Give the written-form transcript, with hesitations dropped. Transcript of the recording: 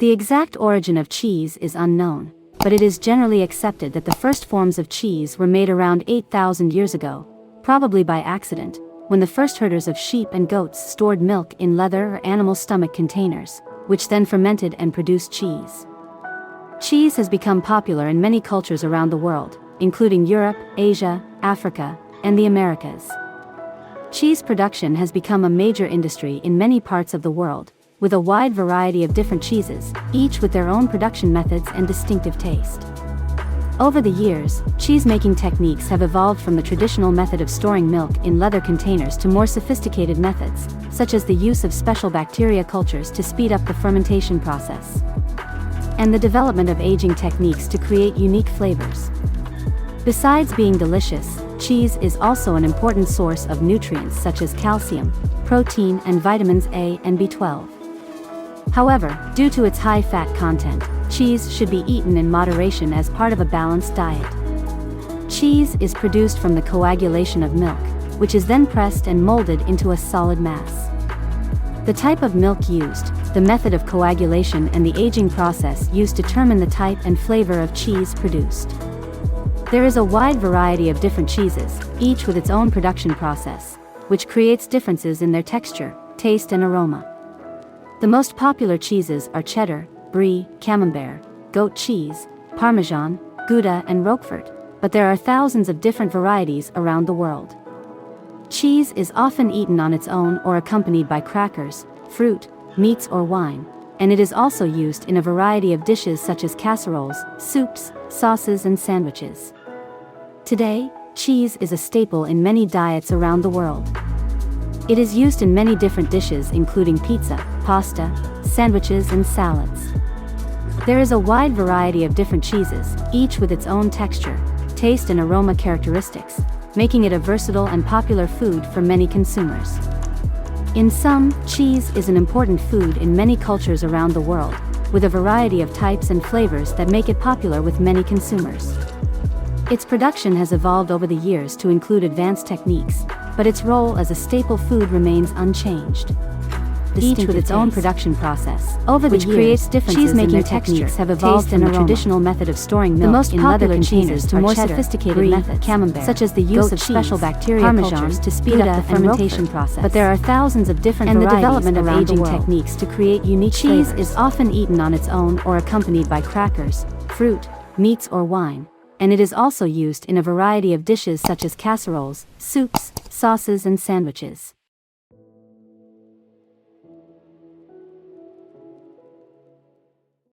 The exact origin of cheese is unknown, but it is generally accepted that the first forms of cheese were made around 8,000 years ago, probably by accident, when the first herders of sheep and goats stored milk in leather or animal stomach containers, which then fermented and produced cheese. Cheese has become popular in many cultures around the world, including Europe, Asia, Africa, and the Americas. Cheese production has become a major industry in many parts of the world, with a wide variety of different cheeses, each with their own production methods and distinctive taste. Over the years, cheese-making techniques have evolved from the traditional method of storing milk in leather containers to more sophisticated methods, such as the use of special bacteria cultures to speed up the fermentation process, and the development of aging techniques to create unique flavors. Besides being delicious, cheese is also an important source of nutrients such as calcium, protein, and vitamins A and B12. However, due to its high fat content, cheese should be eaten in moderation as part of a balanced diet. Cheese is produced from the coagulation of milk, which is then pressed and molded into a solid mass. The type of milk used, the method of coagulation, and the aging process used determine the type and flavor of cheese produced. There is a wide variety of different cheeses, each with its own production process, which creates differences in their texture, taste, and aroma. The most popular cheeses are Cheddar, Brie, Camembert, goat cheese, Parmesan, Gouda, and Roquefort, but there are thousands of different varieties around the world. Cheese is often eaten on its own or accompanied by crackers, fruit, meats, or wine, and it is also used in a variety of dishes such as casseroles, soups, sauces, and sandwiches. Today, cheese is a staple in many diets around the world. It is used in many different dishes including pizza, pasta, sandwiches, and salads. There is a wide variety of different cheeses, each with its own texture, taste, and aroma characteristics, making it a versatile and popular food for many consumers. In sum, cheese is an important food in many cultures around the world, with a variety of types and flavors that make it popular with many consumers. Its production has evolved over the years to include advanced techniques, but its role as a staple food remains unchanged. Each with its own production process, which creates differences in their techniques have evolved from the traditional method of storing milk in leather containers to more sophisticated methods, such as the use of special bacteria cultures to speed up the fermentation process. But there are thousands of different varieties and the development of aging techniques to create unique flavors. Cheese is often eaten on its own or accompanied by crackers, fruit, meats, or wine, and it is also used in a variety of dishes such as casseroles, soups, sauces, and sandwiches.